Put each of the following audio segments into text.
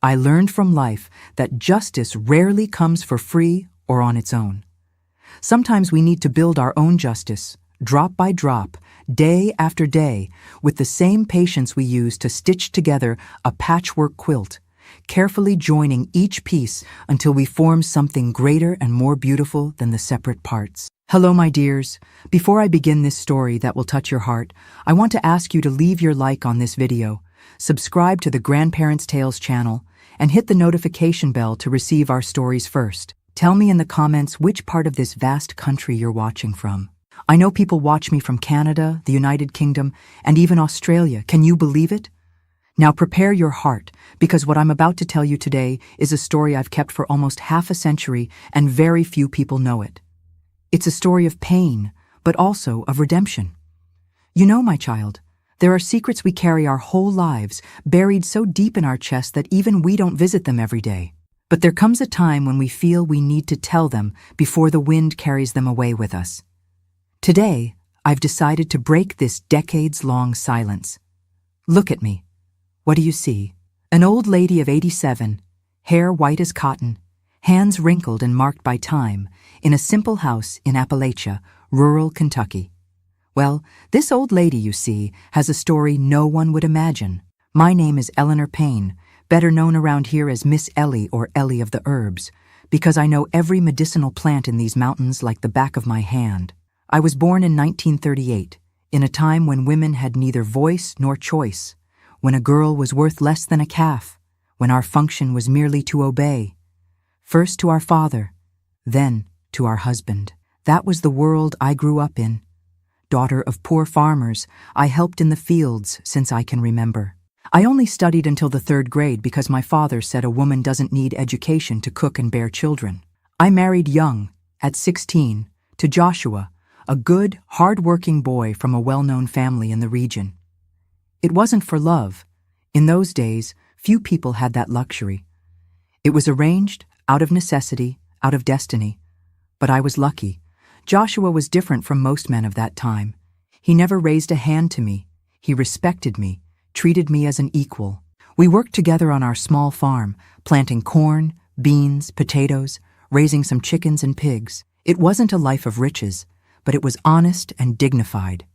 I learned from life that justice rarely comes for free or on its own. Sometimes we need to build our own justice, drop by drop, day after day, with the same patience we use to stitch together a patchwork quilt, carefully joining each piece until we form something greater and more beautiful than the separate parts. Hello, my dears. Before I begin this story that will touch your heart, I want to ask you to leave your like on this video, subscribe to the Grandparents' Tales channel, and hit the notification bell to receive our stories first. Tell me in the comments which part of this vast country you're watching from. I know people watch me from Canada, the United Kingdom, and even Australia. Can you believe it? Now prepare your heart, because what I'm about to tell you today is a story I've kept for almost half a century, and very few people know it. It's a story of pain, but also of redemption. You know, my child, there are secrets we carry our whole lives, buried so deep in our chest that even we don't visit them every day. But there comes a time when we feel we need to tell them before the wind carries them away with us. Today, I've decided to break this decades-long silence. Look at me. What do you see? An old lady of 87, hair white as cotton, hands wrinkled and marked by time, in a simple house in Appalachia, rural Kentucky. Well, this old lady, you see, has a story no one would imagine. My name is Eleanor Payne, better known around here as Miss Ellie or Ellie of the Herbs, because I know every medicinal plant in these mountains like the back of my hand. I was born in 1938, in a time when women had neither voice nor choice, when a girl was worth less than a calf, when our function was merely to obey. First to our father, then to our husband. That was the world I grew up in. Daughter of poor farmers, I helped in the fields since I can remember. I only studied until the 3rd grade because my father said a woman doesn't need education to cook and bear children. I married young, at 16, to Joshua, a good, hard-working boy from a well-known family in the region. It wasn't for love. In those days, few people had that luxury. It was arranged, out of necessity, out of destiny. But I was lucky. Joshua was different from most men of that time. He never raised a hand to me. He respected me, treated me as an equal. We worked together on our small farm, planting corn, beans, potatoes, raising some chickens and pigs. It wasn't a life of riches, but it was honest and dignified.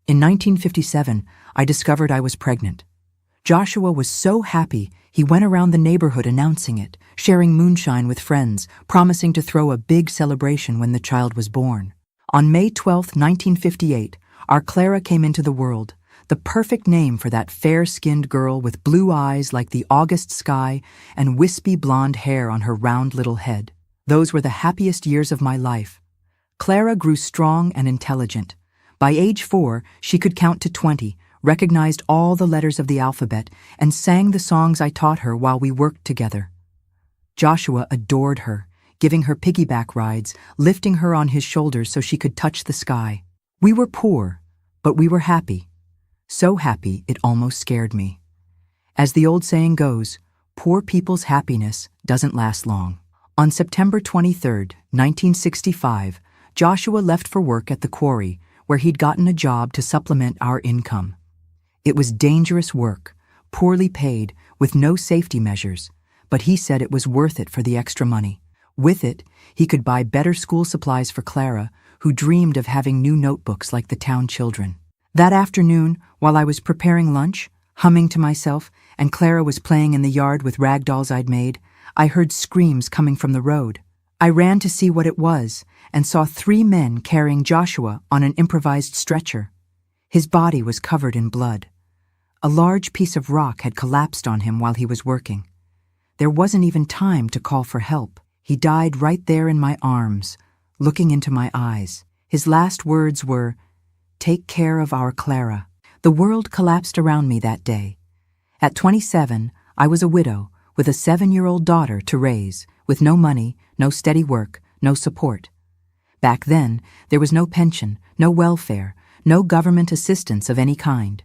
In 1957, I discovered I was pregnant. Joshua was so happy, he went around the neighborhood announcing it, sharing moonshine with friends, promising to throw a big celebration when the child was born. On May 12, 1958, our Clara came into the world, the perfect name for that fair-skinned girl with blue eyes like the August sky and wispy blonde hair on her round little head. Those were the happiest years of my life. Clara grew strong and intelligent. By age 4, she could count to 20, recognized all the letters of the alphabet, and sang the songs I taught her while we worked together. Joshua adored her, giving her piggyback rides, lifting her on his shoulders so she could touch the sky. We were poor, but we were happy. So happy it almost scared me. As the old saying goes, poor people's happiness doesn't last long. On September 23, 1965, Joshua left for work at the quarry, where he'd gotten a job to supplement our income. It was dangerous work, poorly paid, with no safety measures, but he said it was worth it for the extra money. With it, he could buy better school supplies for Clara, who dreamed of having new notebooks like the town children. That afternoon, while I was preparing lunch, humming to myself, and Clara was playing in the yard with rag dolls I'd made, I heard screams coming from the road. I ran to see what it was, and saw 3 men carrying Joshua on an improvised stretcher. His body was covered in blood. A large piece of rock had collapsed on him while he was working. There wasn't even time to call for help. He died right there in my arms, looking into my eyes. His last words were, "Take care of our Clara." The world collapsed around me that day. At 27, I was a widow with a 7-year-old daughter to raise, with no money, no steady work, no support. Back then, there was no pension, no welfare, no government assistance of any kind.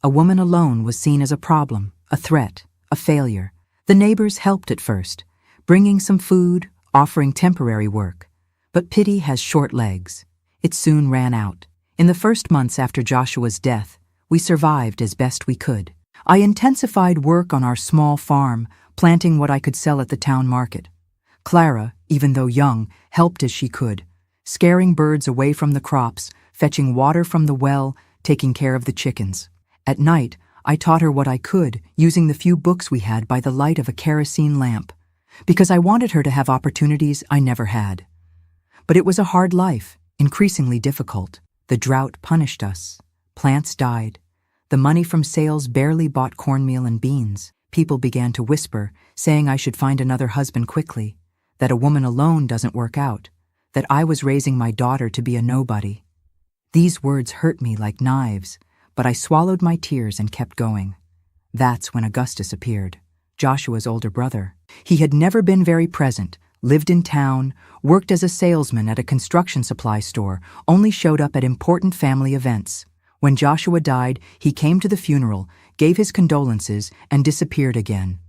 A woman alone was seen as a problem, a threat, a failure. The neighbors helped at first, bringing some food, offering temporary work. But pity has short legs. It soon ran out. In the first months after Joshua's death, we survived as best we could. I intensified work on our small farm, planting what I could sell at the town market. Clara, even though young, helped as she could, scaring birds away from the crops, fetching water from the well, taking care of the chickens. At night, I taught her what I could, using the few books we had by the light of a kerosene lamp, because I wanted her to have opportunities I never had. But it was a hard life, increasingly difficult. The drought punished us. Plants died. The money from sales barely bought cornmeal and beans. People began to whisper, saying I should find another husband quickly, that a woman alone doesn't work out, that I was raising my daughter to be a nobody. These words hurt me like knives, but I swallowed my tears and kept going. That's when Augustus appeared, Joshua's older brother. He had never been very present, lived in town, worked as a salesman at a construction supply store, only showed up at important family events. When Joshua died, he came to the funeral, gave his condolences, and disappeared again.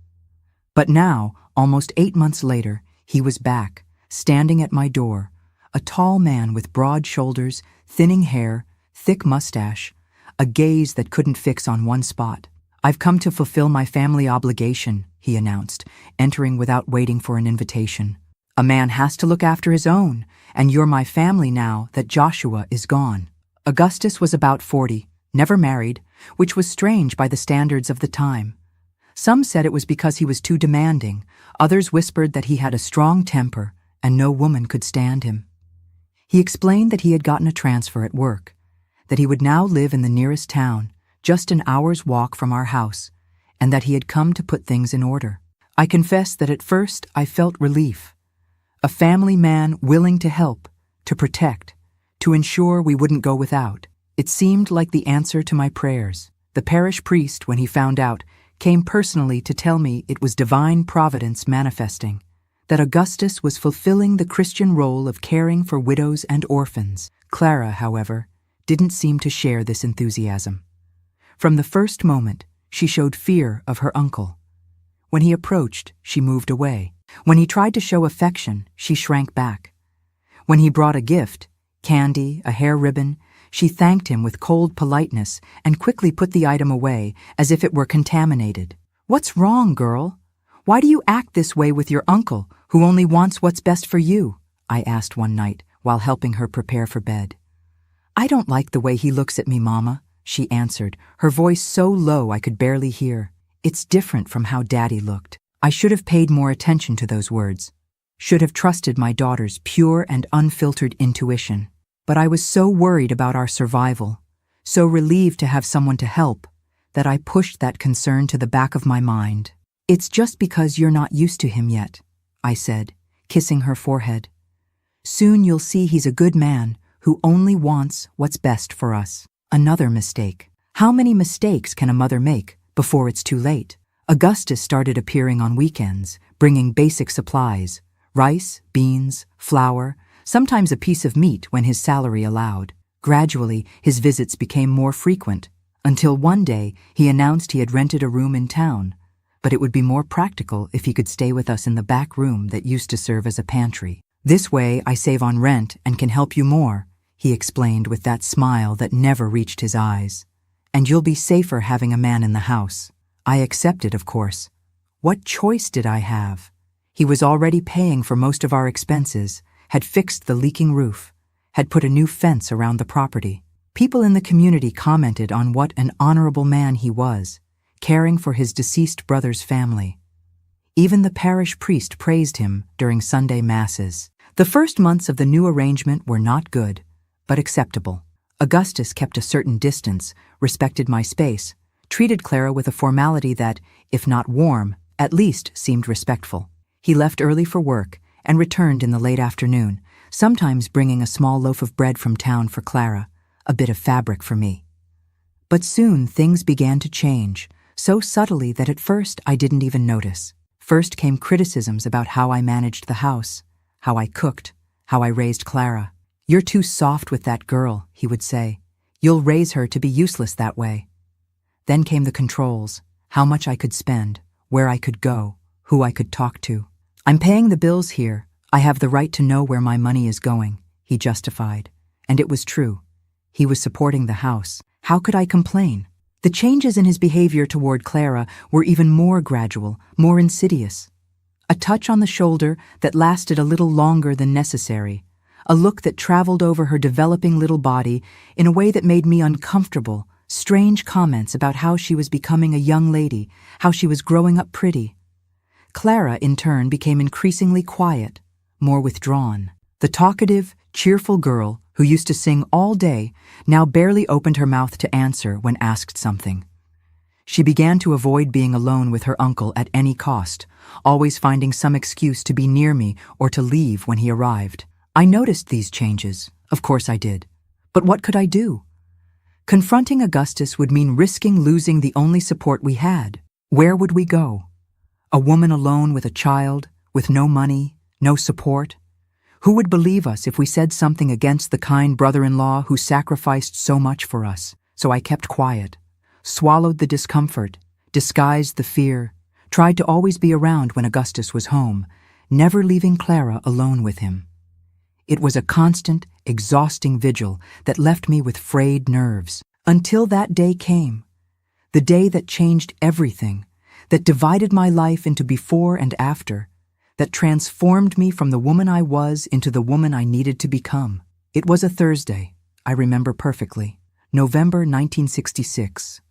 But now, almost 8 months later, he was back, standing at my door, a tall man with broad shoulders, thinning hair, thick mustache, a gaze that couldn't fix on one spot. "I've come to fulfill my family obligation," he announced, entering without waiting for an invitation. "A man has to look after his own, and you're my family now that Joshua is gone." Augustus was about 40, never married, which was strange by the standards of the time. Some said it was because he was too demanding, others whispered that he had a strong temper and no woman could stand him. He explained that he had gotten a transfer at work, that he would now live in the nearest town, just an hour's walk from our house, and that he had come to put things in order. I confess that at first I felt relief. A family man willing to help, to protect, to ensure we wouldn't go without. It seemed like the answer to my prayers. The parish priest, when he found out, came personally to tell me it was divine providence manifesting, that Augustus was fulfilling the Christian role of caring for widows and orphans. Clara, however, didn't seem to share this enthusiasm. From the first moment, she showed fear of her uncle. When he approached, she moved away. When he tried to show affection, she shrank back. When he brought a gift, candy, a hair ribbon, she thanked him with cold politeness and quickly put the item away as if it were contaminated. "What's wrong, girl? Why do you act this way with your uncle, who only wants what's best for you?" I asked one night while helping her prepare for bed. "I don't like the way he looks at me, Mama," she answered, her voice so low I could barely hear. "It's different from how Daddy looked." I should have paid more attention to those words, should have trusted my daughter's pure and unfiltered intuition. But I was so worried about our survival, so relieved to have someone to help, that I pushed that concern to the back of my mind. "It's just because you're not used to him yet," I said, kissing her forehead. "Soon you'll see he's a good man who only wants what's best for us." Another mistake. How many mistakes can a mother make before it's too late? Augustus started appearing on weekends, bringing basic supplies, rice, beans, flour, sometimes a piece of meat when his salary allowed. Gradually, his visits became more frequent, until one day he announced he had rented a room in town, but it would be more practical if he could stay with us in the back room that used to serve as a pantry. "This way I save on rent and can help you more," he explained with that smile that never reached his eyes. "And you'll be safer having a man in the house." I accepted, of course. What choice did I have? He was already paying for most of our expenses, had fixed the leaking roof, had put a new fence around the property. People in the community commented on what an honorable man he was, caring for his deceased brother's family. Even the parish priest praised him during Sunday masses. The first months of the new arrangement were not good, but acceptable. Augustus kept a certain distance, respected my space, treated Clara with a formality that, if not warm, at least seemed respectful. He left early for work and returned in the late afternoon, sometimes bringing a small loaf of bread from town for Clara, a bit of fabric for me. But soon things began to change, so subtly that at first I didn't even notice. First came criticisms about how I managed the house, how I cooked, how I raised Clara. "You're too soft with that girl," he would say. "You'll raise her to be useless that way." Then came the controls, how much I could spend, where I could go, who I could talk to. "I'm paying the bills here. I have the right to know where my money is going," he justified. And it was true. He was supporting the house. How could I complain? The changes in his behavior toward Clara were even more gradual, more insidious. A touch on the shoulder that lasted a little longer than necessary, a look that traveled over her developing little body in a way that made me uncomfortable, strange comments about how she was becoming a young lady, how she was growing up pretty. Clara, in turn, became increasingly quiet, more withdrawn. The talkative, cheerful girl who used to sing all day now barely opened her mouth to answer when asked something. She began to avoid being alone with her uncle at any cost, always finding some excuse to be near me or to leave when he arrived. I noticed these changes, of course I did. But what could I do? Confronting Augustus would mean risking losing the only support we had. Where would we go? A woman alone with a child, with no money, no support? Who would believe us if we said something against the kind brother-in-law who sacrificed so much for us? So I kept quiet, swallowed the discomfort, disguised the fear, tried to always be around when Augustus was home, never leaving Clara alone with him. It was a constant, exhausting vigil that left me with frayed nerves, until that day came. The day that changed everything, that divided my life into before and after, that transformed me from the woman I was into the woman I needed to become. It was a Thursday, I remember perfectly, November 1966,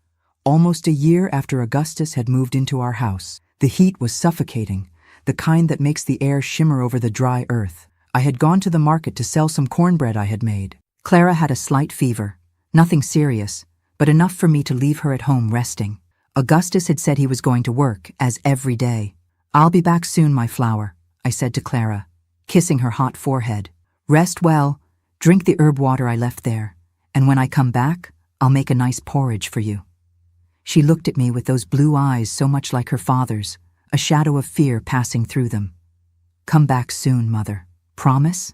almost a year after Augustus had moved into our house. The heat was suffocating, the kind that makes the air shimmer over the dry earth. I had gone to the market to sell some cornbread I had made. Clara had a slight fever, nothing serious, but enough for me to leave her at home resting. Augustus had said he was going to work, as every day. "I'll be back soon, my flower," I said to Clara, kissing her hot forehead. "Rest well, drink the herb water I left there, and when I come back, I'll make a nice porridge for you." She looked at me with those blue eyes so much like her father's, a shadow of fear passing through them. "Come back soon, Mother. Promise?"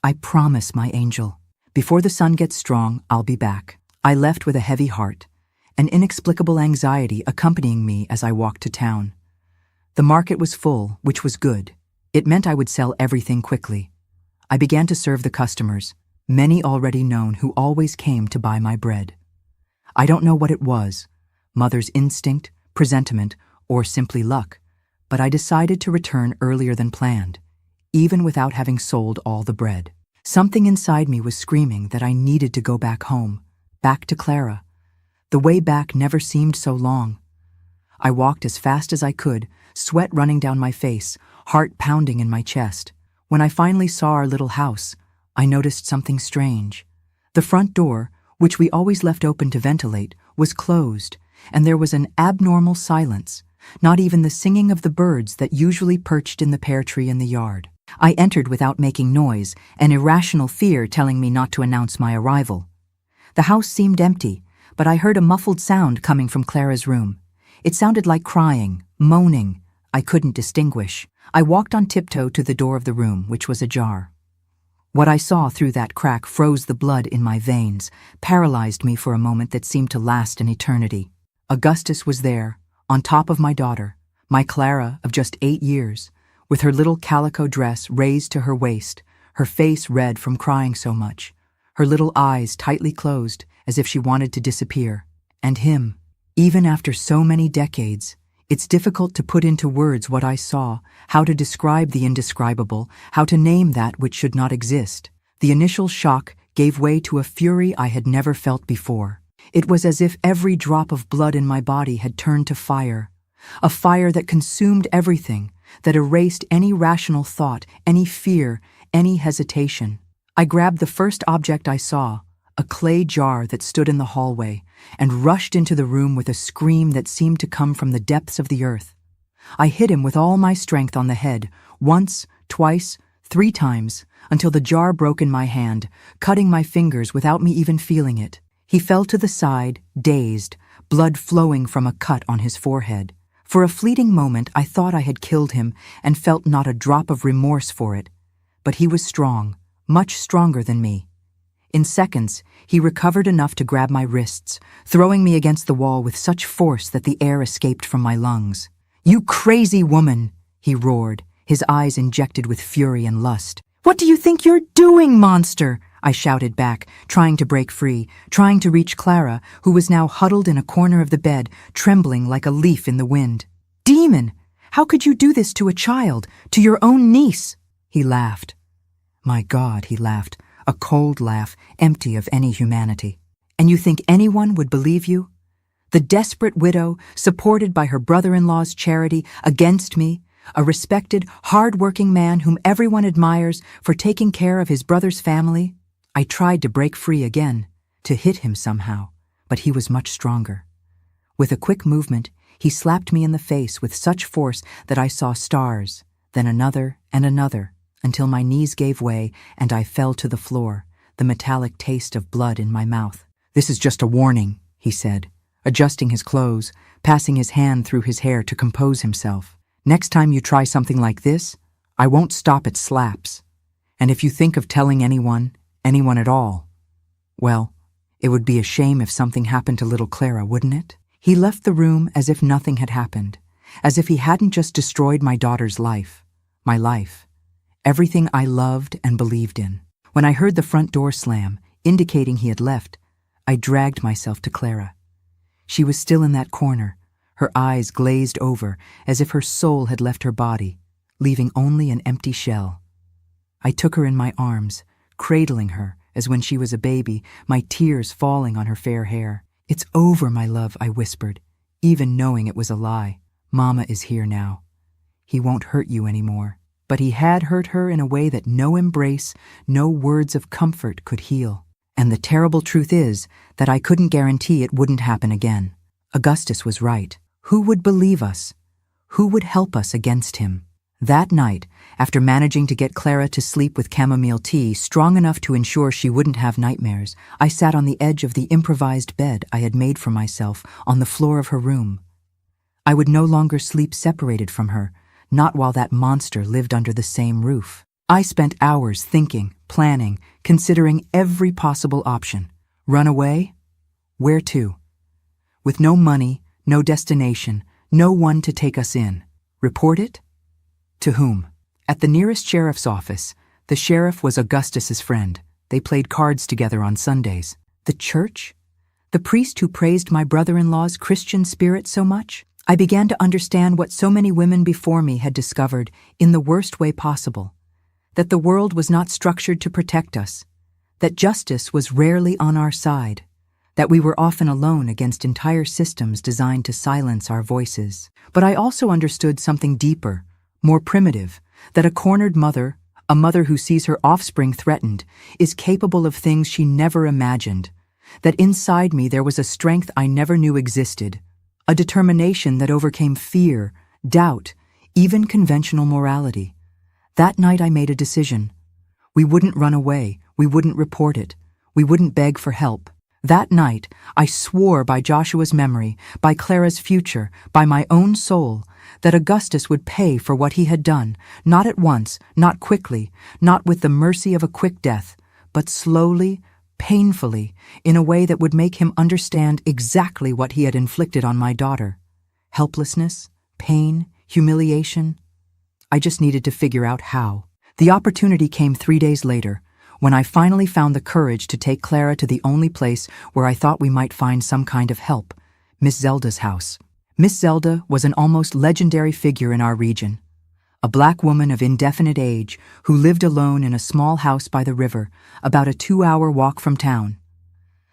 "I promise, my angel. Before the sun gets strong, I'll be back." I left with a heavy heart, an inexplicable anxiety accompanying me as I walked to town. The market was full, which was good. It meant I would sell everything quickly. I began to serve the customers, many already known who always came to buy my bread. I don't know what it was, Mother's instinct, presentiment, or simply luck, but I decided to return earlier than planned, even without having sold all the bread. Something inside me was screaming that I needed to go back home, back to Clara. The way back never seemed so long. I walked as fast as I could, sweat running down my face, heart pounding in my chest. When I finally saw our little house, I noticed something strange. The front door, which we always left open to ventilate, was closed, and there was an abnormal silence, not even the singing of the birds that usually perched in the pear tree in the yard. I entered without making noise, an irrational fear telling me not to announce my arrival. The house seemed empty, but I heard a muffled sound coming from Clara's room. It sounded like crying, moaning. I couldn't distinguish. I walked on tiptoe to the door of the room, which was ajar. What I saw through that crack froze the blood in my veins, paralyzed me for a moment that seemed to last an eternity. Augustus was there, on top of my daughter, my Clara of just 8 years, with her little calico dress raised to her waist, her face red from crying so much, her little eyes tightly closed as if she wanted to disappear. And him. Even after so many decades, it's difficult to put into words what I saw, how to describe the indescribable, how to name that which should not exist. The initial shock gave way to a fury I had never felt before. It was as if every drop of blood in my body had turned to fire, a fire that consumed everything, that erased any rational thought, any fear, any hesitation. I grabbed the first object I saw, a clay jar that stood in the hallway, and rushed into the room with a scream that seemed to come from the depths of the earth. I hit him with all my strength on the head, once, twice, 3 times, until the jar broke in my hand, cutting my fingers without me even feeling it. He fell to the side, dazed, blood flowing from a cut on his forehead. For a fleeting moment I thought I had killed him and felt not a drop of remorse for it. But he was strong, much stronger than me. In seconds, he recovered enough to grab my wrists, throwing me against the wall with such force that the air escaped from my lungs. "You crazy woman!" he roared, his eyes injected with fury and lust. "What do you think you're doing, monster?" I shouted back, trying to break free, trying to reach Clara, who was now huddled in a corner of the bed, trembling like a leaf in the wind. "Demon! How could you do this to a child, to your own niece?" He laughed. My God, he laughed, a cold laugh, empty of any humanity. "And you think anyone would believe you? The desperate widow, supported by her brother-in-law's charity, against me, a respected, hard-working man whom everyone admires for taking care of his brother's family?" I tried to break free again, to hit him somehow, but he was much stronger. With a quick movement, he slapped me in the face with such force that I saw stars, then another and another, until my knees gave way and I fell to the floor, the metallic taste of blood in my mouth. "This is just a warning," he said, adjusting his clothes, passing his hand through his hair to compose himself. "Next time you try something like this, I won't stop at slaps. And if you think of telling anyone at all, well, it would be a shame if something happened to little Clara, wouldn't it?" He left the room as if nothing had happened, as if he hadn't just destroyed my daughter's life, my life, everything I loved and believed in. When I heard the front door slam, indicating he had left, I dragged myself to Clara. She was still in that corner, her eyes glazed over as if her soul had left her body, leaving only an empty shell. I took her in my arms, cradling her as when she was a baby, my tears falling on her fair hair. "It's over, my love," I whispered, even knowing it was a lie. "Mama is here now. He won't hurt you anymore." But he had hurt her in a way that no embrace, no words of comfort could heal. And the terrible truth is that I couldn't guarantee it wouldn't happen again. Augustus was right. Who would believe us? Who would help us against him? That night, after managing to get Clara to sleep with chamomile tea strong enough to ensure she wouldn't have nightmares, I sat on the edge of the improvised bed I had made for myself on the floor of her room. I would no longer sleep separated from her, not while that monster lived under the same roof. I spent hours thinking, planning, considering every possible option. Run away? Where to? With no money, no destination, no one to take us in. Report it? To whom? At the nearest sheriff's office. The sheriff was Augustus's friend. They played cards together on Sundays. The church? The priest who praised my brother-in-law's Christian spirit so much? I began to understand what so many women before me had discovered in the worst way possible. That the world was not structured to protect us. That justice was rarely on our side. That we were often alone against entire systems designed to silence our voices. But I also understood something deeper, more primitive, that a cornered mother, a mother who sees her offspring threatened, is capable of things she never imagined. That inside me there was a strength I never knew existed, a determination that overcame fear, doubt, even conventional morality. That night I made a decision. We wouldn't run away, we wouldn't report it, we wouldn't beg for help. That night, I swore by Joshua's memory, by Clara's future, by my own soul, that Augustus would pay for what he had done, not at once, not quickly, not with the mercy of a quick death, but slowly, painfully, in a way that would make him understand exactly what he had inflicted on my daughter. Helplessness, pain, humiliation. I just needed to figure out how. The opportunity came 3 days later, when I finally found the courage to take Clara to the only place where I thought we might find some kind of help, Miss Zelda's house. Miss Zelda was an almost legendary figure in our region, a black woman of indefinite age who lived alone in a small house by the river, about a 2-hour walk from town.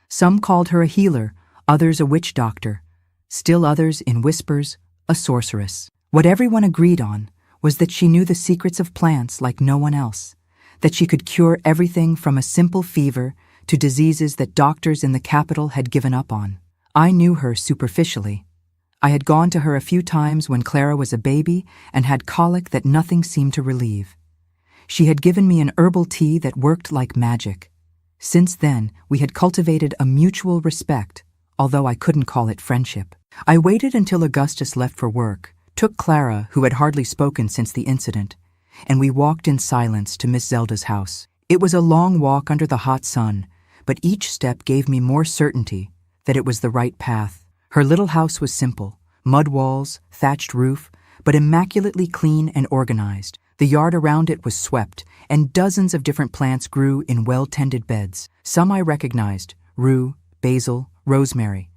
Some called her a healer, others a witch doctor, still others, in whispers, a sorceress. What everyone agreed on was that she knew the secrets of plants like no one else, that she could cure everything from a simple fever to diseases that doctors in the capital had given up on. I knew her superficially. I had gone to her a few times when Clara was a baby and had colic that nothing seemed to relieve. She had given me an herbal tea that worked like magic. Since then, we had cultivated a mutual respect, although I couldn't call it friendship. I waited until Augustus left for work, took Clara, who had hardly spoken since the incident, and we walked in silence to Miss Zelda's house. It was a long walk under the hot sun, but each step gave me more certainty that it was the right path. Her little house was simple, mud walls, thatched roof, but immaculately clean and organized. The yard around it was swept, and dozens of different plants grew in well-tended beds. Some I recognized: rue, basil, rosemary.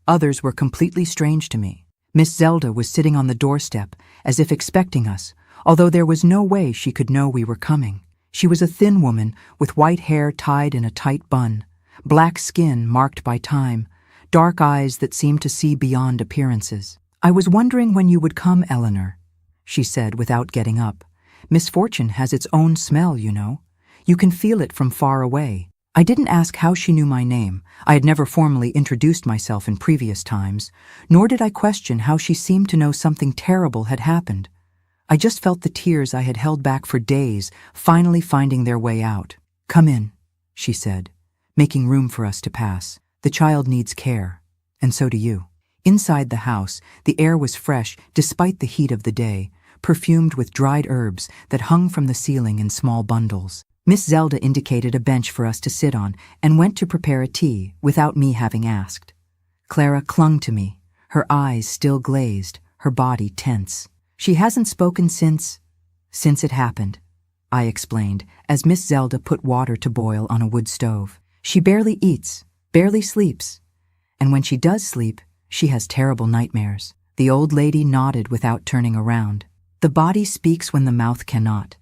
Others were completely strange to me. Miss Zelda was sitting on the doorstep, as if expecting us, although there was no way she could know we were coming. She was a thin woman with white hair tied in a tight bun, black skin marked by time, dark eyes that seemed to see beyond appearances. "I was wondering when you would come, Eleanor," she said without getting up. "Misfortune has its own smell, you know. You can feel it from far away." I didn't ask how she knew my name. I had never formally introduced myself in previous times, nor did I question how she seemed to know something terrible had happened. I just felt the tears I had held back for days finally finding their way out. "Come in," she said, making room for us to pass. "The child needs care, and so do you." Inside the house, the air was fresh despite the heat of the day, perfumed with dried herbs that hung from the ceiling in small bundles. Miss Zelda indicated a bench for us to sit on and went to prepare a tea without me having asked. Clara clung to me, her eyes still glazed, her body tense. "She hasn't spoken since it happened," I explained as Miss Zelda put water to boil on a wood stove. "She barely eats, barely sleeps, and when she does sleep, she has terrible nightmares." The old lady nodded without turning around. "The body speaks when the mouth cannot,"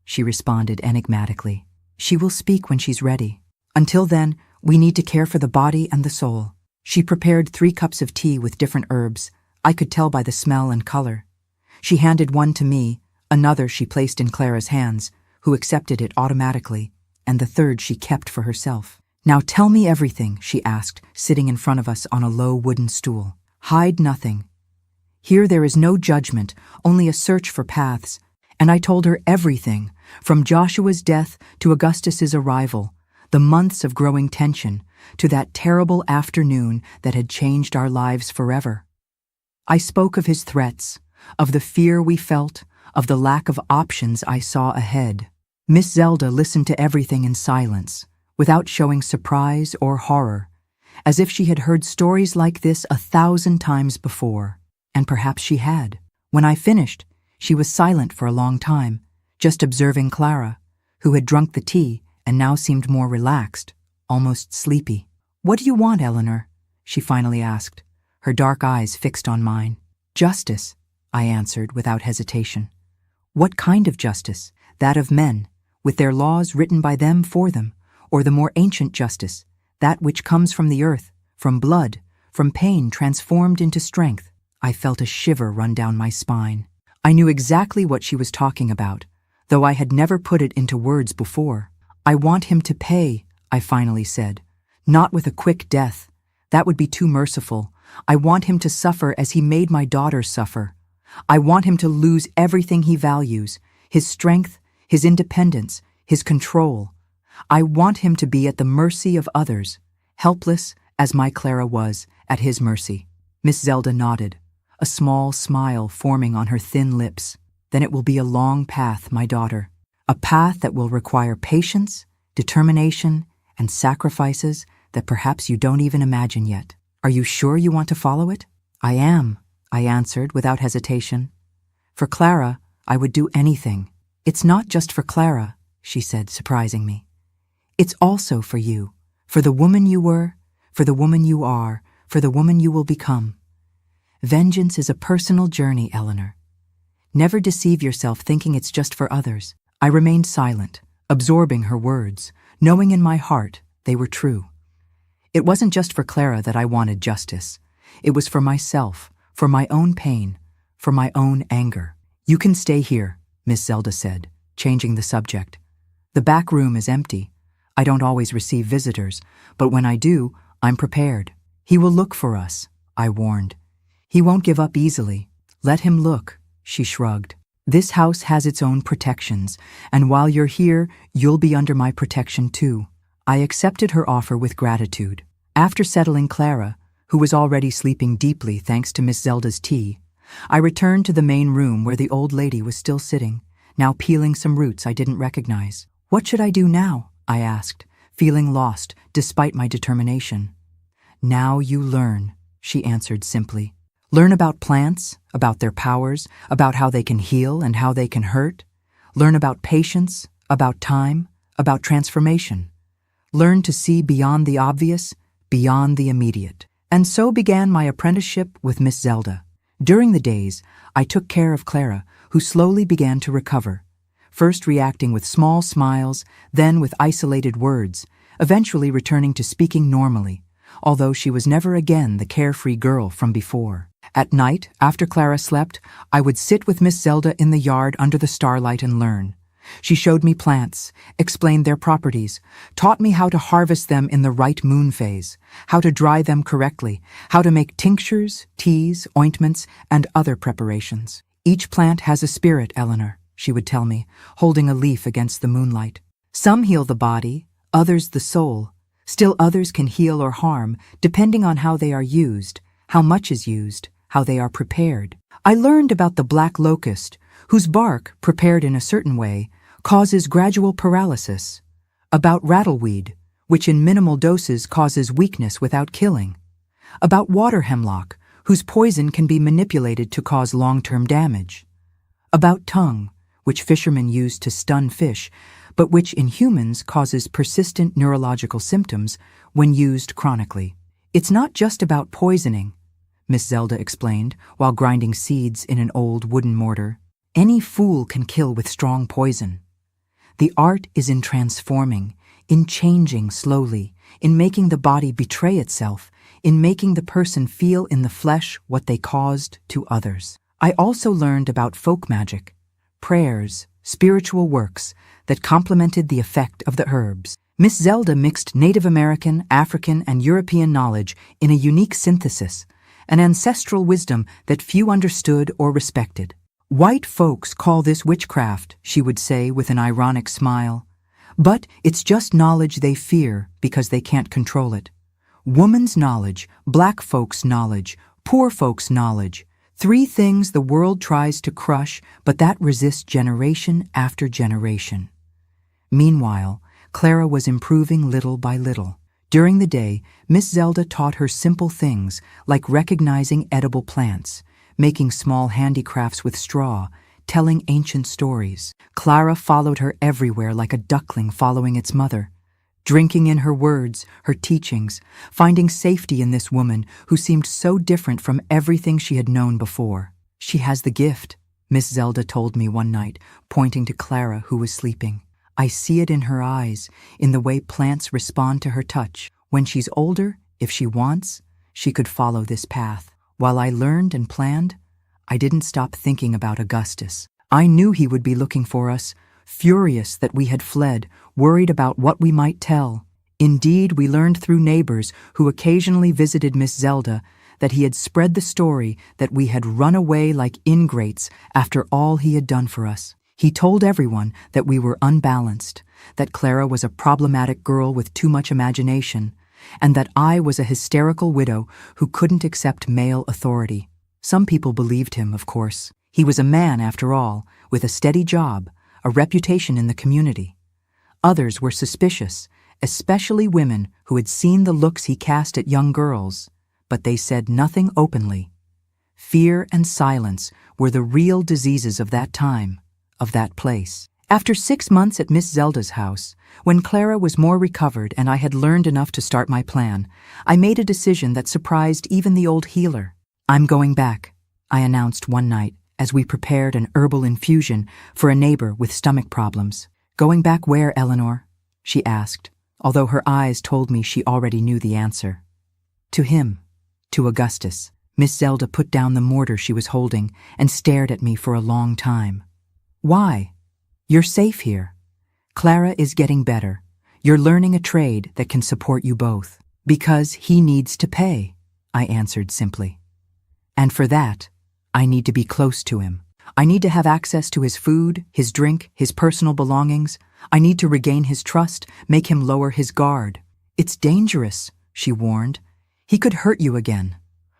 she responded enigmatically. "She will speak when she's ready. Until then, we need to care for the body and the soul." She prepared 3 cups of tea with different herbs. I could tell by the smell and color. She handed one to me, another she placed in Clara's hands, who accepted it automatically, and the third she kept for herself. "Now tell me everything," she asked, sitting in front of us on a low wooden stool. "Hide nothing. Here there is no judgment, only a search for paths." And I told her everything, from Joshua's death to Augustus's arrival, the months of growing tension, to that terrible afternoon that had changed our lives forever. I spoke of his threats, of the fear we felt, of the lack of options I saw ahead. Miss Zelda listened to everything in silence, without showing surprise or horror, as if she had heard stories like this 1,000 times before, and perhaps she had. When I finished, she was silent for a long time, just observing Clara, who had drunk the tea and now seemed more relaxed, almost sleepy. "What do you want, Eleanor?" she finally asked, her dark eyes fixed on mine. "Justice," I answered without hesitation. "What kind of justice? That of men, with their laws written by them for them, or the more ancient justice, that which comes from the earth, from blood, from pain transformed into strength?" I felt a shiver run down my spine. I knew exactly what she was talking about, though I had never put it into words before. "I want him to pay," I finally said. "Not with a quick death. That would be too merciful. I want him to suffer as he made my daughter suffer. I want him to lose everything he values, his strength, his independence, his control. I want him to be at the mercy of others, helpless as my Clara was at his mercy." Miss Zelda nodded, a small smile forming on her thin lips. "Then it will be a long path, my daughter. A path that will require patience, determination, and sacrifices that perhaps you don't even imagine yet. Are you sure you want to follow it?" "I am," I answered without hesitation. "For Clara, I would do anything." "It's not just for Clara," she said, surprising me. "It's also for you, for the woman you were, for the woman you are, for the woman you will become. Vengeance is a personal journey, Eleanor. Never deceive yourself thinking it's just for others." I remained silent, absorbing her words, knowing in my heart they were true. It wasn't just for Clara that I wanted justice. It was for myself, for my own pain, for my own anger. "You can stay here," Miss Zelda said, changing the subject. "The back room is empty. I don't always receive visitors, but when I do, I'm prepared. He will look for us," I warned. "He won't give up easily. Let him look," she shrugged. "This house has its own protections, and while you're here, you'll be under my protection too." I accepted her offer with gratitude. After settling Clara, who was already sleeping deeply thanks to Miss Zelda's tea, I returned to the main room where the old lady was still sitting, now peeling some roots I didn't recognize. "What should I do now?" I asked, feeling lost despite my determination. "Now you learn," she answered simply. "Learn about plants, about their powers, about how they can heal and how they can hurt. Learn about patience, about time, about transformation. Learn to see beyond the obvious, beyond the immediate. And so began my apprenticeship with Miss Zelda. During the days, I took care of Clara, who slowly began to recover, first reacting with small smiles, then with isolated words, eventually returning to speaking normally, although she was never again the carefree girl from before. At night, after Clara slept, I would sit with Miss Zelda in the yard under the starlight and learn. She showed me plants, explained their properties, taught me how to harvest them in the right moon phase, how to dry them correctly, how to make tinctures, teas, ointments, and other preparations. Each plant has a spirit, Eleanor, she would tell me, holding a leaf against the moonlight. Some heal the body, others the soul. Still others can heal or harm, depending on how they are used, how much is used, how they are prepared. I learned about the black locust, whose bark, prepared in a certain way, causes gradual paralysis. About rattleweed, which in minimal doses causes weakness without killing. About water hemlock, whose poison can be manipulated to cause long-term damage. About tongue, which fishermen use to stun fish, but which in humans causes persistent neurological symptoms when used chronically. It's not just about poisoning, Miss Zelda explained while grinding seeds in an old wooden mortar. Any fool can kill with strong poison. The art is in transforming, in changing slowly, in making the body betray itself, in making the person feel in the flesh what they caused to others. I also learned about folk magic, prayers, spiritual works that complemented the effect of the herbs. Miss Zelda mixed Native American, African, and European knowledge in a unique synthesis, an ancestral wisdom that few understood or respected. White folks call this witchcraft, she would say with an ironic smile. But it's just knowledge they fear because they can't control it. Woman's knowledge, black folks' knowledge, poor folks' knowledge. 3 things the world tries to crush, but that resist generation after generation. Meanwhile, Clara was improving little by little. During the day, Miss Zelda taught her simple things like recognizing edible plants, making small handicrafts with straw, telling ancient stories. Clara followed her everywhere like a duckling following its mother, drinking in her words, her teachings, finding safety in this woman who seemed so different from everything she had known before. She has the gift, Miss Zelda told me one night, pointing to Clara who was sleeping. I see it in her eyes, in the way plants respond to her touch. When she's older, if she wants, she could follow this path. While I learned and planned, I didn't stop thinking about Augustus. I knew he would be looking for us, furious that we had fled, worried about what we might tell. Indeed, we learned through neighbors who occasionally visited Miss Zelda that he had spread the story that we had run away like ingrates after all he had done for us. He told everyone that we were unbalanced, that Clara was a problematic girl with too much imagination, and that I was a hysterical widow who couldn't accept male authority. Some people believed him, of course. He was a man, after all, with a steady job, a reputation in the community. Others were suspicious, especially women who had seen the looks he cast at young girls, but they said nothing openly. Fear and silence were the real diseases of that time, of that place. After 6 months at Miss Zelda's house, when Clara was more recovered and I had learned enough to start my plan, I made a decision that surprised even the old healer. "I'm going back," I announced one night as we prepared an herbal infusion for a neighbor with stomach problems. "Going back where, Eleanor?" she asked, although her eyes told me she already knew the answer. "To him, to Augustus." Miss Zelda put down the mortar she was holding and stared at me for a long time. "Why? You're safe here. Clara is getting better. You're learning a trade that can support you both." "Because he needs to pay," I answered simply. "And for that, I need to be close to him. I need to have access to his food, his drink, his personal belongings. I need to regain his trust, make him lower his guard." "It's dangerous," she warned. "He could hurt you again.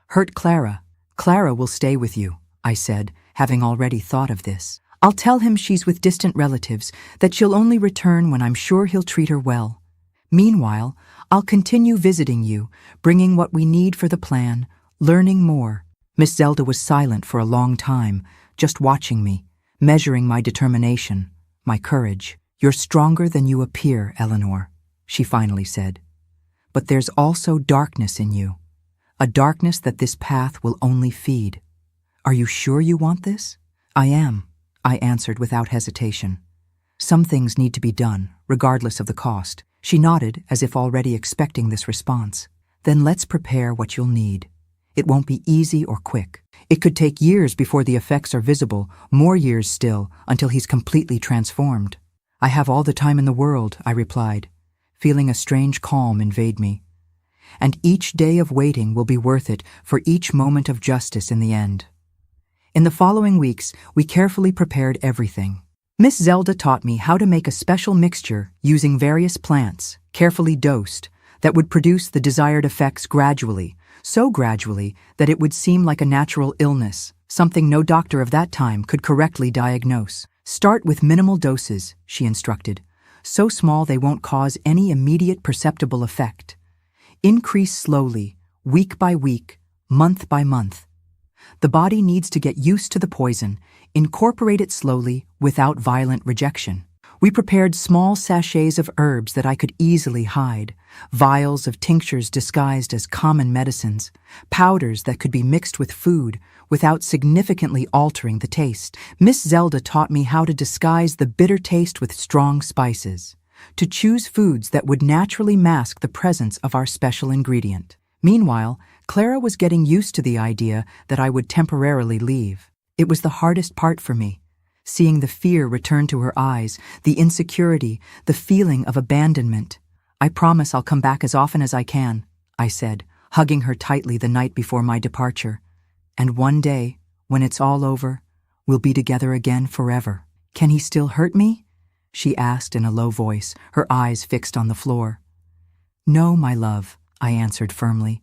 Hurt Clara." "Clara will stay with you," I said, having already thought of this. "I'll tell him she's with distant relatives, that she'll only return when I'm sure he'll treat her well. Meanwhile, I'll continue visiting you, bringing what we need for the plan, learning more." Miss Zelda was silent for a long time, just watching me, measuring my determination. my courage. You're stronger than you appear, Eleanor, she finally said. But there's also darkness in you, a darkness that this path will only feed. Are you sure you want this? I am, I answered without hesitation. Some things need to be done, regardless of the cost. She nodded as if already expecting this response. Then let's prepare what you'll need. It won't be easy or quick. It could take years before the effects are visible, more years still, until he's completely transformed. I have all the time in the world, I replied, feeling a strange calm invade me. And each day of waiting will be worth it for each moment of justice in the end. In the following weeks, we carefully prepared everything. Miss Zelda taught me how to make a special mixture using various plants, carefully dosed, that would produce the desired effects gradually, so gradually that it would seem like a natural illness, something no doctor of that time could correctly diagnose. Start with minimal doses, she instructed, so small they won't cause any immediate perceptible effect. Increase slowly, week by week, month by month. The body needs to get used to the poison, incorporate it slowly without violent rejection. We prepared small sachets of herbs that I could easily hide, vials of tinctures disguised as common medicines, powders that could be mixed with food without significantly altering the taste. Miss Zelda taught me how to disguise the bitter taste with strong spices, to choose foods that would naturally mask the presence of our special ingredient. Meanwhile, Clara was getting used to the idea that I would temporarily leave. It was the hardest part for me, seeing the fear return to her eyes, the insecurity, the feeling of abandonment. I promise I'll come back as often as I can, I said, hugging her tightly the night before my departure. And one day, when it's all over, we'll be together again forever. Can he still hurt me? She asked in a low voice, her eyes fixed on the floor. No, my love, I answered firmly.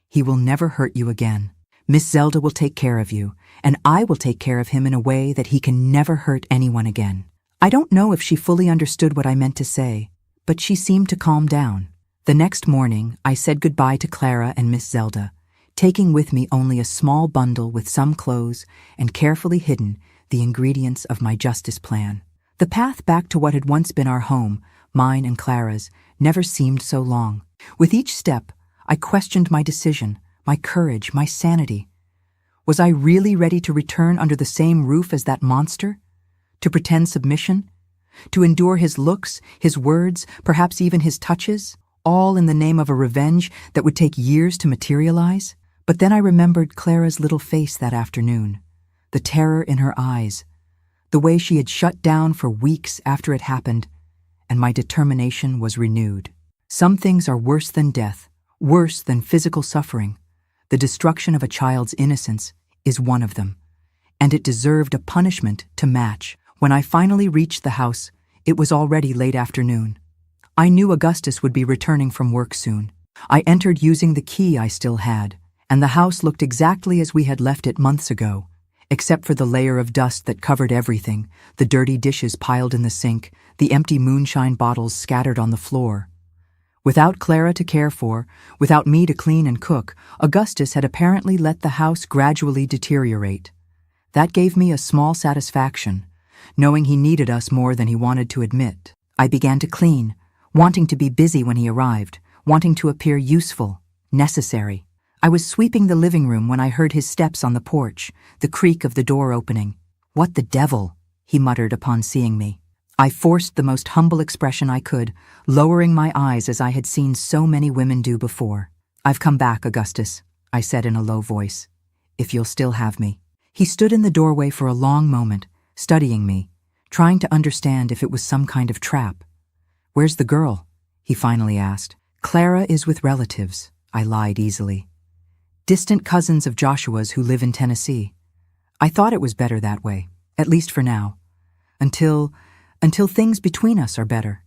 He will never hurt you again. Miss Zelda will take care of you, and I will take care of him in a way that he can never hurt anyone again. I don't know if she fully understood what I meant to say, but she seemed to calm down. The next morning, I said goodbye to Clara and Miss Zelda, taking with me only a small bundle with some clothes and carefully hidden the ingredients of my justice plan. The path back to what had once been our home, mine and Clara's, never seemed so long. With each step, I questioned my decision, my courage, my sanity. Was I really ready to return under the same roof as that monster? To pretend submission? To endure his looks, his words, perhaps even his touches, all in the name of a revenge that would take years to materialize? But then I remembered Clara's little face that afternoon, the terror in her eyes, the way she had shut down for weeks after it happened, and my determination was renewed. Some things are worse than death, worse than physical suffering. The destruction of a child's innocence is one of them, and it deserved a punishment to match. When I finally reached the house, it was already late afternoon. I knew Augustus would be returning from work soon. I entered using the key I still had, and the house looked exactly as we had left it months ago, except for the layer of dust that covered everything, the dirty dishes piled in the sink, the empty moonshine bottles scattered on the floor. Without Clara to care for, without me to clean and cook, Augustus had apparently let the house gradually deteriorate. That gave me a small satisfaction, knowing he needed us more than he wanted to admit. I began to clean, wanting to be busy when he arrived, wanting to appear useful, necessary. I was sweeping the living room when I heard his steps on the porch, the creak of the door opening. "What the devil?" he muttered upon seeing me. I forced the most humble expression I could, lowering my eyes as I had seen so many women do before. "I've come back, Augustus," I said in a low voice, "if you'll still have me." He stood in the doorway for a long moment, studying me, trying to understand if it was some kind of trap. "Where's the girl?" he finally asked. "Clara is with relatives," I lied easily. "Distant cousins of Joshua's who live in Tennessee. I thought it was better that way, at least for now. Until things between us are better."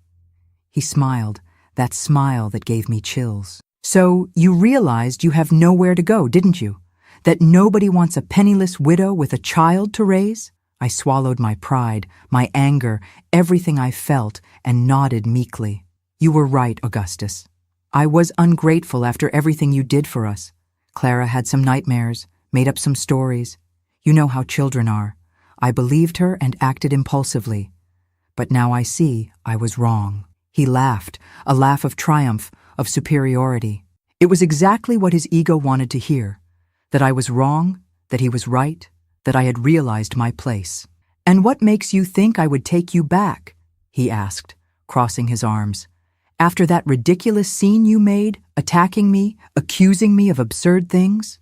He smiled, that smile that gave me chills. "So you realized you have nowhere to go, didn't you? That nobody wants a penniless widow with a child to raise?" I swallowed my pride, my anger, everything I felt, and nodded meekly. "You were right, Augustus. I was ungrateful after everything you did for us. Clara had some nightmares, made up some stories. You know how children are. I believed her and acted impulsively. But now I see I was wrong. He laughed, a laugh of triumph, of superiority. It was exactly what his ego wanted to hear, that I was wrong, that he was right, that I had realized my place. "And what makes you think I would take you back?" he asked, crossing his arms. "After that ridiculous scene you made, attacking me, accusing me of absurd things?"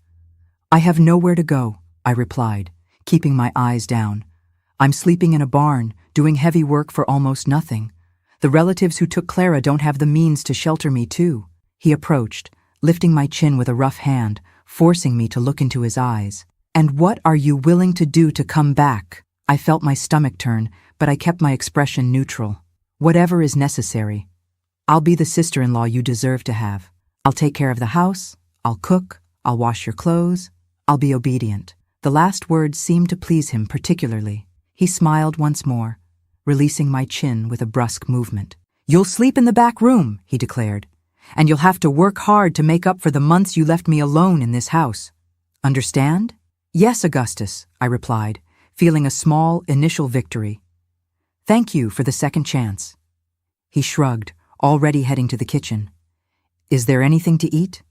"I have nowhere to go," I replied, keeping my eyes down. "I'm sleeping in a barn, doing heavy work for almost nothing. The relatives who took Clara don't have the means to shelter me too." He approached, lifting my chin with a rough hand, forcing me to look into his eyes. "And what are you willing to do to come back?" I felt my stomach turn, but I kept my expression neutral. "Whatever is necessary. I'll be the sister-in-law you deserve to have. I'll take care of the house, I'll cook, I'll wash your clothes, I'll be obedient." The last words seemed to please him particularly. He smiled once more, releasing my chin with a brusque movement. "You'll sleep in the back room," he declared, "and you'll have to work hard to make up for the months you left me alone in this house. Understand?" "Yes, Augustus," I replied, feeling a small initial victory. "Thank you for the second chance." He shrugged, already heading to the kitchen. "Is there anything to eat?"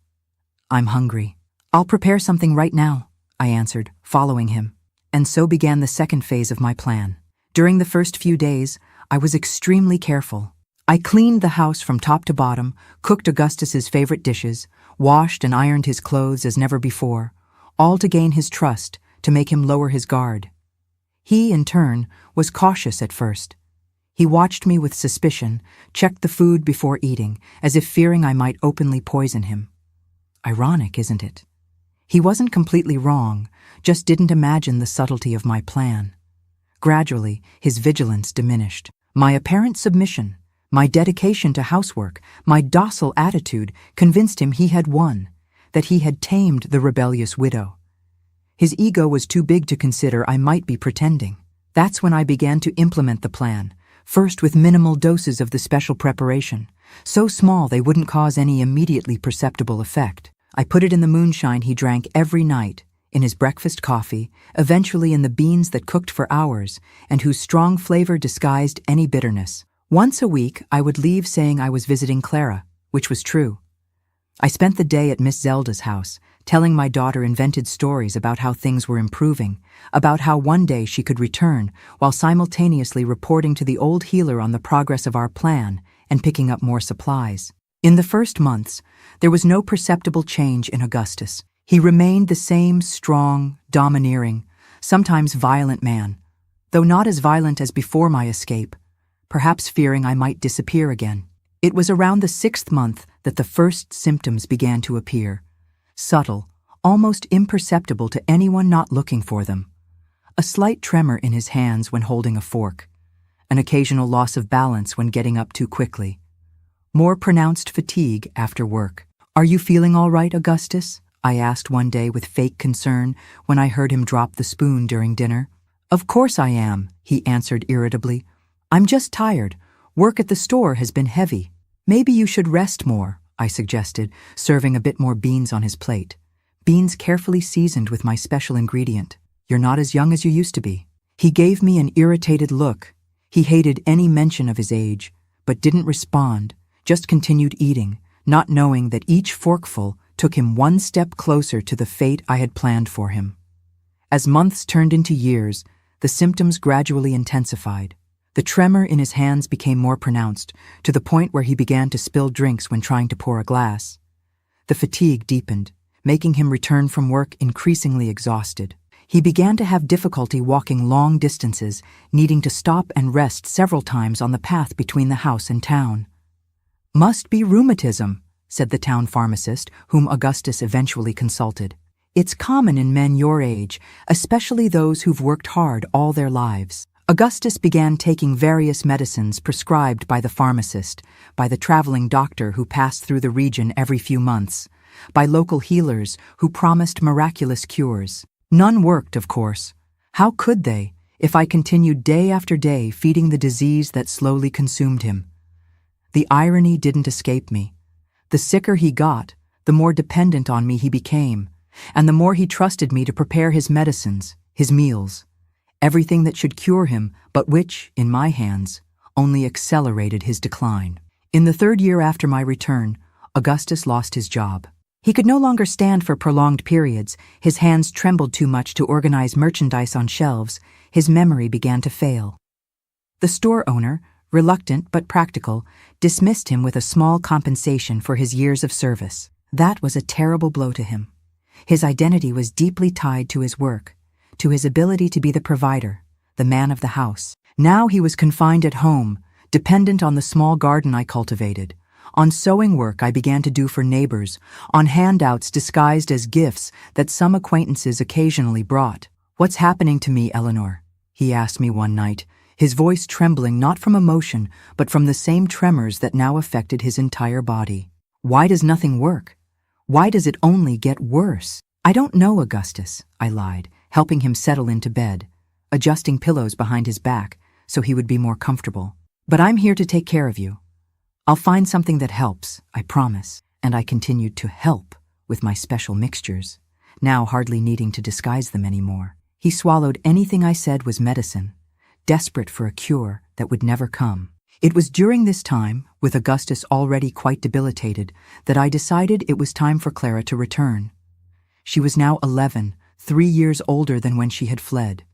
"I'm hungry." "I'll prepare something right now," I answered, following him. And so began the second phase of my plan. During the first few days, I was extremely careful. I cleaned the house from top to bottom, cooked Augustus's favorite dishes, washed and ironed his clothes as never before, all to gain his trust, to make him lower his guard. He, in turn, was cautious at first. He watched me with suspicion, checked the food before eating, as if fearing I might openly poison him. Ironic, isn't it? He wasn't completely wrong, just didn't imagine the subtlety of my plan. Gradually, his vigilance diminished. My apparent submission, my dedication to housework, my docile attitude convinced him he had won, that he had tamed the rebellious widow. His ego was too big to consider I might be pretending. That's when I began to implement the plan, first with minimal doses of the special preparation, so small they wouldn't cause any immediately perceptible effect. I put it in the moonshine he drank every night, in his breakfast coffee, eventually in the beans that cooked for hours, and whose strong flavor disguised any bitterness. Once a week, I would leave saying I was visiting Clara, which was true. I spent the day at Miss Zelda's house, telling my daughter invented stories about how things were improving, about how one day she could return, while simultaneously reporting to the old healer on the progress of our plan and picking up more supplies. In the first months, there was no perceptible change in Augustus. He remained the same strong, domineering, sometimes violent man, though not as violent as before my escape, perhaps fearing I might disappear again. It was around the 6th month that the first symptoms began to appear, subtle, almost imperceptible to anyone not looking for them. A slight tremor in his hands when holding a fork, an occasional loss of balance when getting up too quickly, more pronounced fatigue after work. "Are you feeling all right, Augustus?" I asked one day with fake concern when I heard him drop the spoon during dinner. "Of course I am," he answered irritably. "I'm just tired. Work at the store has been heavy." "Maybe you should rest more," I suggested, serving a bit more beans on his plate. Beans carefully seasoned with my special ingredient. "You're not as young as you used to be." He gave me an irritated look. He hated any mention of his age, but didn't respond, just continued eating, not knowing that each forkful took him one step closer to the fate I had planned for him. As months turned into years, the symptoms gradually intensified. The tremor in his hands became more pronounced, to the point where he began to spill drinks when trying to pour a glass. The fatigue deepened, making him return from work increasingly exhausted. He began to have difficulty walking long distances, needing to stop and rest several times on the path between the house and town. "Must be rheumatism," said the town pharmacist, whom Augustus eventually consulted. "It's common in men your age, especially those who've worked hard all their lives." Augustus began taking various medicines prescribed by the pharmacist, by the traveling doctor who passed through the region every few months, by local healers who promised miraculous cures. None worked, of course. How could they, if I continued day after day feeding the disease that slowly consumed him? The irony didn't escape me. The sicker he got, the more dependent on me he became, and the more he trusted me to prepare his medicines, his meals, everything that should cure him, but which, in my hands, only accelerated his decline. In the 3rd year after my return, Augustus lost his job. He could no longer stand for prolonged periods, his hands trembled too much to organize merchandise on shelves, his memory began to fail. The store owner, reluctant but practical, dismissed him with a small compensation for his years of service. That was a terrible blow to him. His identity was deeply tied to his work, to his ability to be the provider, the man of the house. Now he was confined at home, dependent on the small garden I cultivated, on sewing work I began to do for neighbors, on handouts disguised as gifts that some acquaintances occasionally brought. "What's happening to me, Eleanor?" he asked me one night, his voice trembling not from emotion but from the same tremors that now affected his entire body. "Why does nothing work? Why does it only get worse?" "I don't know, Augustus," I lied, helping him settle into bed, adjusting pillows behind his back so he would be more comfortable. "But I'm here to take care of you. I'll find something that helps, I promise." And I continued to help with my special mixtures, now hardly needing to disguise them anymore. He swallowed anything I said was medicine, desperate for a cure that would never come. It was during this time, with Augustus already quite debilitated, that I decided it was time for Clara to return. She was now 11, 3 years older than when she had fled.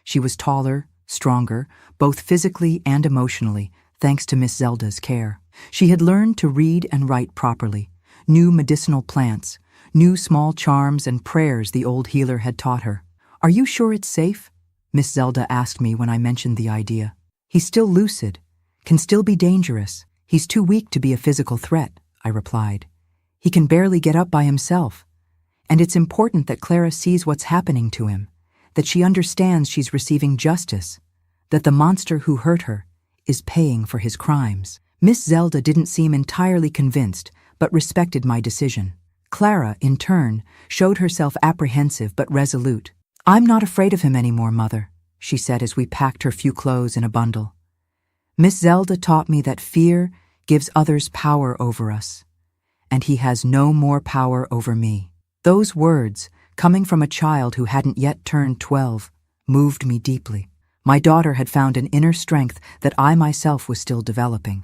She was taller, stronger, both physically and emotionally, thanks to Miss Zelda's care. She had learned to read and write properly, knew medicinal plants, knew small charms and prayers the old healer had taught her. "Are you sure it's safe?" Miss Zelda asked me when I mentioned the idea. "He's still lucid, can still be dangerous. He's too weak to be a physical threat," I replied. "He can barely get up by himself. And it's important that Clara sees what's happening to him, that she understands she's receiving justice, that the monster who hurt her is paying for his crimes." Miss Zelda didn't seem entirely convinced, but respected my decision. Clara, in turn, showed herself apprehensive but resolute. "I'm not afraid of him anymore, Mother," she said as we packed her few clothes in a bundle. "Miss Zelda taught me that fear gives others power over us, and he has no more power over me." Those words, coming from a child who hadn't yet turned 12, moved me deeply. My daughter had found an inner strength that I myself was still developing.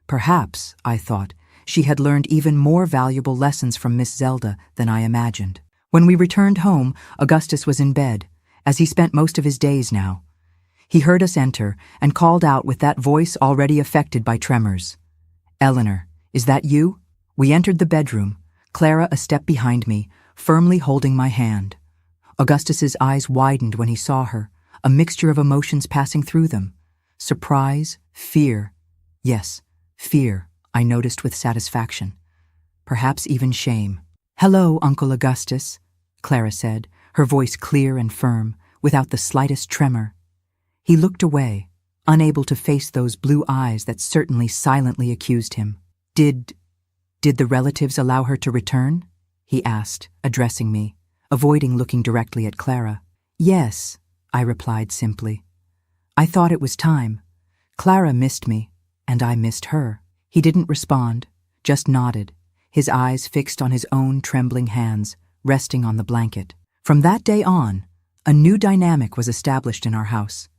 Perhaps, I thought, she had learned even more valuable lessons from Miss Zelda than I imagined. When we returned home, Augustus was in bed, as he spent most of his days now. He heard us enter and called out with that voice already affected by tremors. "Eleanor, is that you?" We entered the bedroom, Clara a step behind me, firmly holding my hand. Augustus's eyes widened when he saw her, a mixture of emotions passing through them. Surprise, fear. Yes, fear, I noticed with satisfaction. Perhaps even shame. "Hello, Uncle Augustus," Clara said, her voice clear and firm, without the slightest tremor. He looked away, unable to face those blue eyes that certainly silently accused him. Did the relatives allow her to return?" he asked, addressing me, avoiding looking directly at Clara. "Yes," I replied simply. "I thought it was time. Clara missed me, and I missed her." He didn't respond, just nodded, his eyes fixed on his own trembling hands, resting on the blanket. From that day on, a new dynamic was established in our house.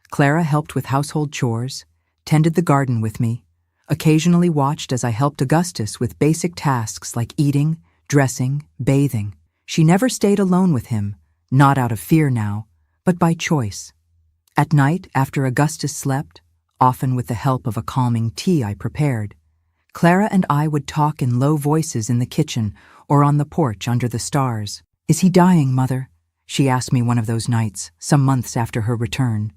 Clara helped with household chores, tended the garden with me, occasionally watched as I helped Augustus with basic tasks like eating, dressing, bathing. She never stayed alone with him, not out of fear now, but by choice. At night, after Augustus slept, often with the help of a calming tea I prepared, Clara and I would talk in low voices in the kitchen or on the porch under the stars. "Is he dying, Mother?" she asked me one of those nights, some months after her return.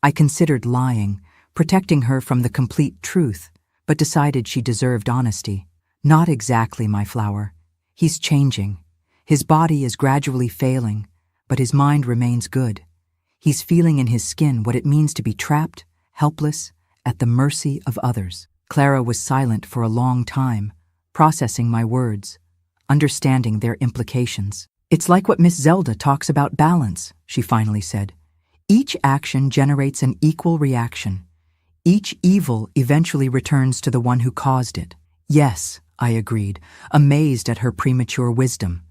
I considered lying, protecting her from the complete truth, but decided she deserved honesty. "Not exactly, my flower. He's changing. His body is gradually failing, but his mind remains good. He's feeling in his skin what it means to be trapped, helpless, at the mercy of others." Clara was silent for a long time, processing my words, understanding their implications. "It's like what Miss Zelda talks about balance," she finally said. "Each action generates an equal reaction. Each evil eventually returns to the one who caused it." "Yes," I agreed, amazed at her premature wisdom.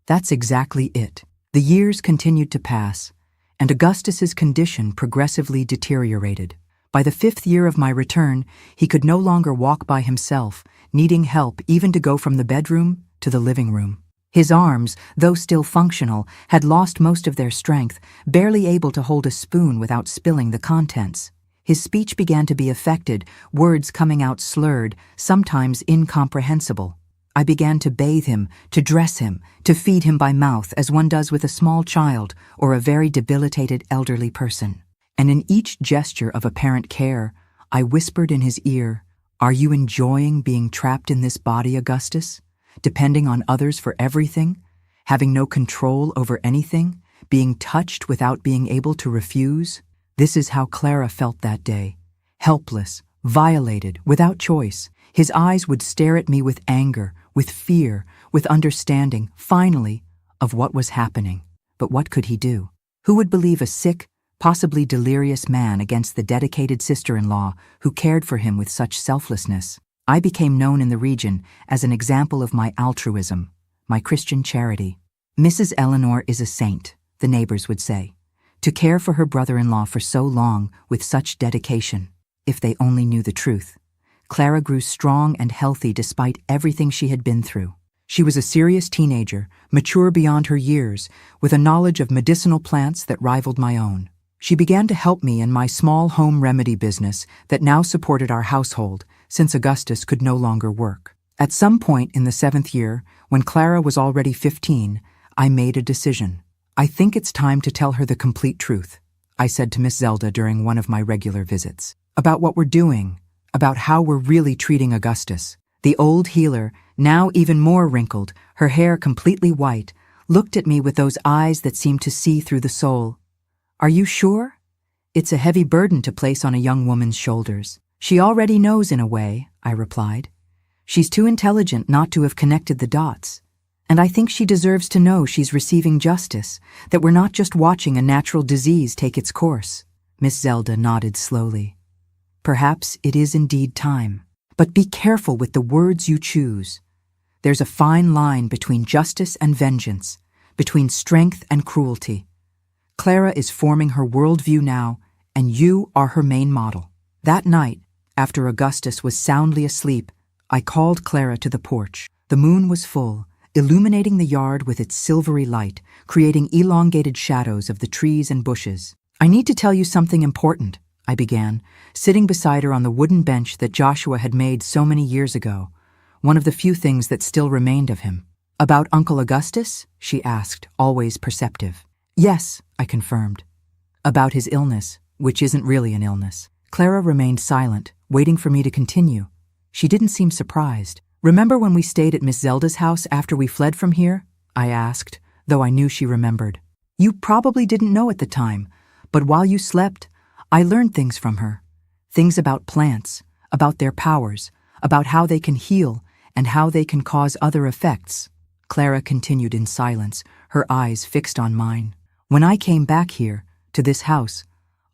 "That's exactly it." The years continued to pass, and Augustus's condition progressively deteriorated. By the 5th year of my return, he could no longer walk by himself, needing help even to go from the bedroom to the living room. His arms, though still functional, had lost most of their strength, barely able to hold a spoon without spilling the contents. His speech began to be affected, words coming out slurred, sometimes incomprehensible. I began to bathe him, to dress him, to feed him by mouth as one does with a small child or a very debilitated elderly person. And in each gesture of apparent care, I whispered in his ear, "Are you enjoying being trapped in this body, Augustus? Depending on others for everything? Having no control over anything? Being touched without being able to refuse?" This is how Clara felt that day. Helpless, violated, without choice. His eyes would stare at me with anger, with fear, with understanding, finally, of what was happening. But what could he do? Who would believe a sick, possibly delirious man against the dedicated sister-in-law who cared for him with such selflessness? I became known in the region as an example of my altruism, my Christian charity. "Mrs. Eleanor is a saint," the neighbors would say, to care for her brother-in-law for so long with such dedication. If they only knew the truth. Clara grew strong and healthy despite everything she had been through. She was a serious teenager, mature beyond her years, with a knowledge of medicinal plants that rivaled my own. She began to help me in my small home remedy business that now supported our household, since Augustus could no longer work. At some point in the 7th year, when Clara was already 15, I made a decision. "I think it's time to tell her the complete truth," I said to Miss Zelda during one of my regular visits. "About what we're doing, about how we're really treating Augustus." The old healer, now even more wrinkled, her hair completely white, looked at me with those eyes that seemed to see through the soul. "Are you sure? It's a heavy burden to place on a young woman's shoulders." "She already knows in a way," I replied. "She's too intelligent not to have connected the dots. And I think she deserves to know she's receiving justice, that we're not just watching a natural disease take its course." Miss Zelda nodded slowly. "Perhaps it is indeed time. But be careful with the words you choose. There's a fine line between justice and vengeance, between strength and cruelty. Clara is forming her worldview now, and you are her main model." That night, after Augustus was soundly asleep, I called Clara to the porch. The moon was full, illuminating the yard with its silvery light, creating elongated shadows of the trees and bushes. "I need to tell you something important," I began, sitting beside her on the wooden bench that Joshua had made so many years ago, one of the few things that still remained of him. "About Uncle Augustus?" she asked, always perceptive. "Yes," I confirmed. "About his illness, which isn't really an illness." Clara remained silent, waiting for me to continue. She didn't seem surprised. "Remember when we stayed at Miss Zelda's house after we fled from here?" I asked, though I knew she remembered. "You probably didn't know at the time, but while you slept, I learned things from her. Things about plants, about their powers, about how they can heal and how they can cause other effects." Clara continued in silence, her eyes fixed on mine. "When I came back here, to this house,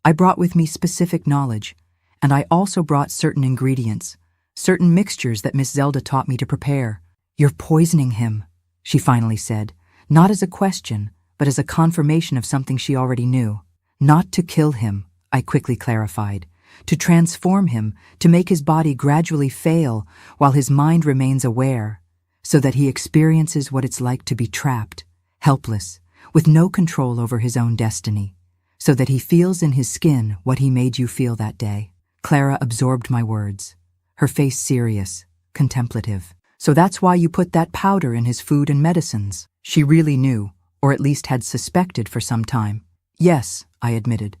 I brought with me specific knowledge, and I also brought certain ingredients, certain mixtures that Miss Zelda taught me to prepare." "You're poisoning him," she finally said, not as a question, but as a confirmation of something she already knew. "Not to kill him," I quickly clarified, "to transform him, to make his body gradually fail while his mind remains aware, so that he experiences what it's like to be trapped, helpless, with no control over his own destiny, so that he feels in his skin what he made you feel that day." Clara absorbed my words, her face serious, contemplative. "So that's why you put that powder in his food and medicines?" She really knew, or at least had suspected for some time. "Yes," I admitted.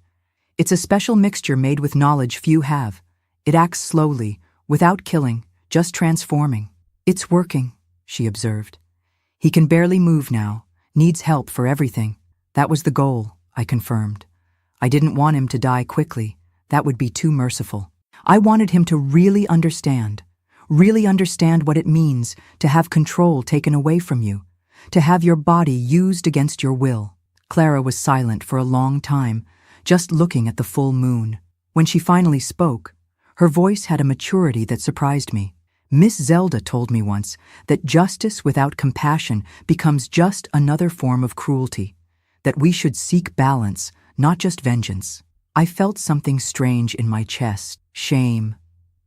"It's a special mixture made with knowledge few have. It acts slowly, without killing, just transforming." "It's working," she observed. "He can barely move now, needs help for everything." "That was the goal," I confirmed. "I didn't want him to die quickly. That would be too merciful. I wanted him to really understand what it means to have control taken away from you, to have your body used against your will." Clara was silent for a long time, just looking at the full moon. When she finally spoke, her voice had a maturity that surprised me. "Miss Zelda told me once that justice without compassion becomes just another form of cruelty, that we should seek balance, not just vengeance." I felt something strange in my chest, shame,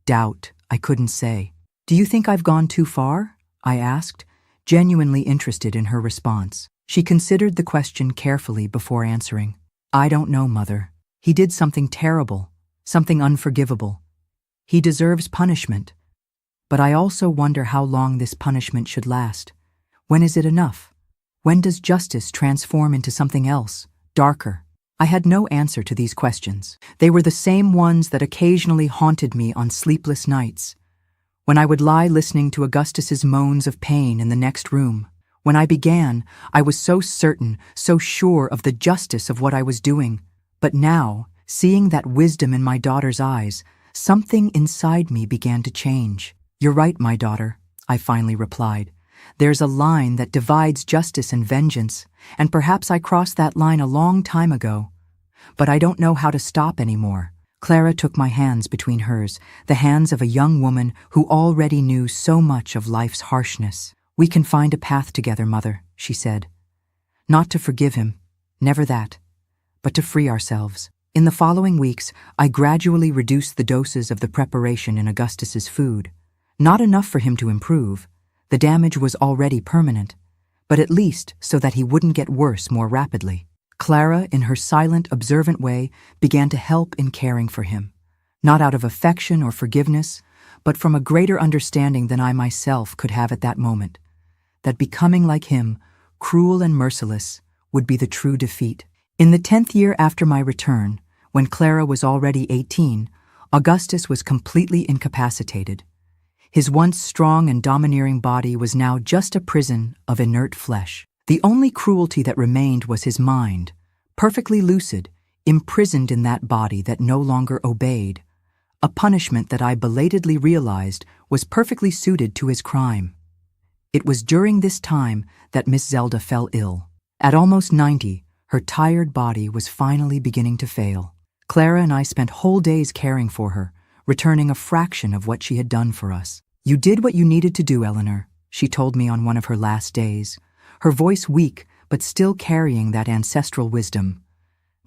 doubt, I couldn't say. "Do you think I've gone too far?" I asked, genuinely interested in her response. She considered the question carefully before answering. "I don't know, Mother. He did something terrible, something unforgivable. He deserves punishment. But I also wonder how long this punishment should last. When is it enough? When does justice transform into something else, darker?" I had no answer to these questions. They were the same ones that occasionally haunted me on sleepless nights. When I would lie listening to Augustus's moans of pain in the next room. When I began, I was so certain, so sure of the justice of what I was doing. But now, seeing that wisdom in my daughter's eyes, something inside me began to change. "You're right, my daughter," I finally replied. "There's a line that divides justice and vengeance, and perhaps I crossed that line a long time ago. But I don't know how to stop anymore." Clara took my hands between hers, the hands of a young woman who already knew so much of life's harshness. "We can find a path together, Mother," she said. "Not to forgive him, never that, but to free ourselves." In the following weeks, I gradually reduced the doses of the preparation in Augustus's food. Not enough for him to improve. The damage was already permanent, but at least so that he wouldn't get worse more rapidly. Clara, in her silent, observant way, began to help in caring for him, not out of affection or forgiveness, but from a greater understanding than I myself could have at that moment, that becoming like him, cruel and merciless, would be the true defeat. In the 10th year after my return, when Clara was already 18, Augustus was completely incapacitated. His once strong and domineering body was now just a prison of inert flesh. The only cruelty that remained was his mind, perfectly lucid, imprisoned in that body that no longer obeyed, a punishment that I belatedly realized was perfectly suited to his crime. It was during this time that Miss Zelda fell ill. At almost 90, her tired body was finally beginning to fail. Clara and I spent whole days caring for her, returning a fraction of what she had done for us. "You did what you needed to do, Eleanor," she told me on one of her last days, her voice weak but still carrying that ancestral wisdom.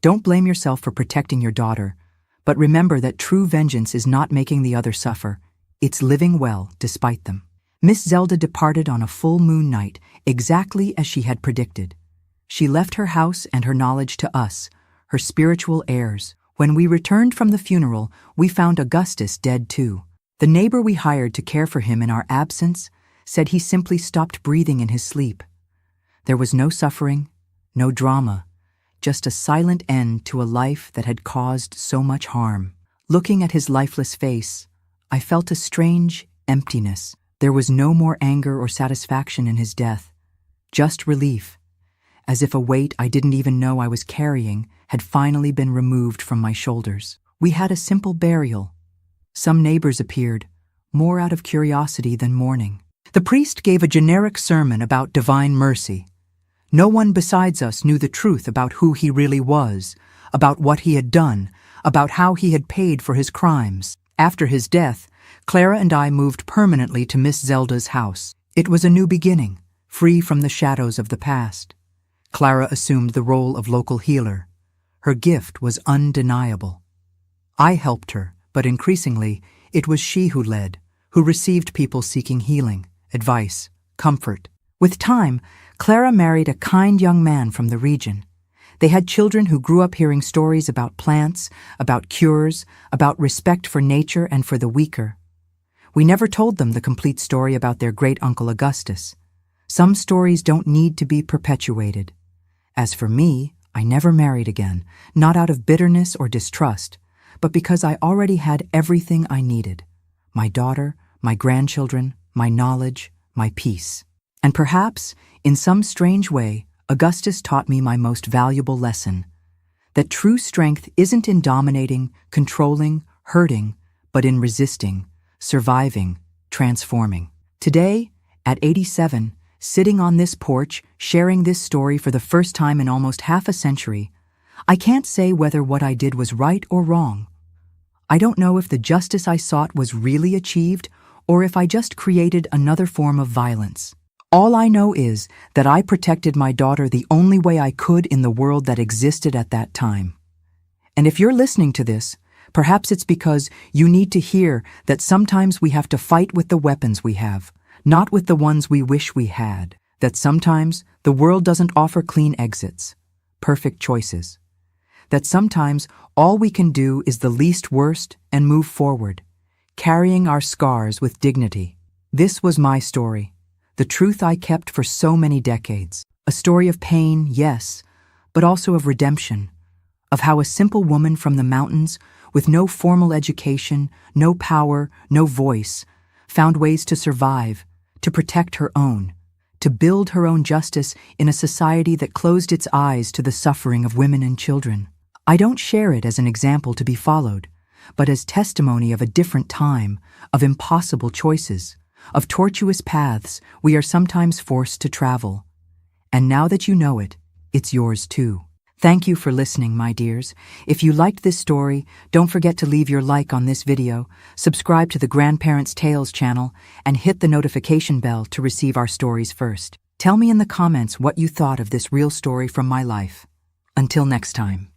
"Don't blame yourself for protecting your daughter, but remember that true vengeance is not making the other suffer, it's living well despite them." Miss Zelda departed on a full moon night, exactly as she had predicted. She left her house and her knowledge to us, her spiritual heirs. When we returned from the funeral, we found Augustus dead too. The neighbor we hired to care for him in our absence said he simply stopped breathing in his sleep. There was no suffering, no drama, just a silent end to a life that had caused so much harm. Looking at his lifeless face, I felt a strange emptiness. There was no more anger or satisfaction in his death, just relief, as if a weight I didn't even know I was carrying had finally been removed from my shoulders. We had a simple burial. Some neighbors appeared, more out of curiosity than mourning. The priest gave a generic sermon about divine mercy. No one besides us knew the truth about who he really was, about what he had done, about how he had paid for his crimes. After his death, Clara and I moved permanently to Miss Zelda's house. It was a new beginning, free from the shadows of the past. Clara assumed the role of local healer. Her gift was undeniable. I helped her, but increasingly, it was she who led, who received people seeking healing, advice, comfort. With time, Clara married a kind young man from the region. They had children who grew up hearing stories about plants, about cures, about respect for nature and for the weaker. We never told them the complete story about their great-uncle Augustus. Some stories don't need to be perpetuated. As for me, I never married again, not out of bitterness or distrust, but because I already had everything I needed. My daughter, my grandchildren, my knowledge, my peace. And perhaps, in some strange way, Augustus taught me my most valuable lesson, that true strength isn't in dominating, controlling, hurting, but in resisting, surviving, transforming. Today, at 87, sitting on this porch, sharing this story for the first time in almost half a century, I can't say whether what I did was right or wrong. I don't know if the justice I sought was really achieved or if I just created another form of violence. All I know is that I protected my daughter the only way I could in the world that existed at that time. And if you're listening to this, perhaps it's because you need to hear that sometimes we have to fight with the weapons we have, not with the ones we wish we had. That sometimes the world doesn't offer clean exits, perfect choices. That sometimes all we can do is the least worst and move forward, carrying our scars with dignity. This was my story, the truth I kept for so many decades. A story of pain, yes, but also of redemption, of how a simple woman from the mountains, with no formal education, no power, no voice, found ways to survive, to protect her own, to build her own justice in a society that closed its eyes to the suffering of women and children. I don't share it as an example to be followed, but as testimony of a different time, of impossible choices, of tortuous paths we are sometimes forced to travel. And now that you know it, it's yours too. Thank you for listening, my dears. If you liked this story, don't forget to leave your like on this video, subscribe to the Grandparents' Tales channel, and hit the notification bell to receive our stories first. Tell me in the comments what you thought of this real story from my life. Until next time.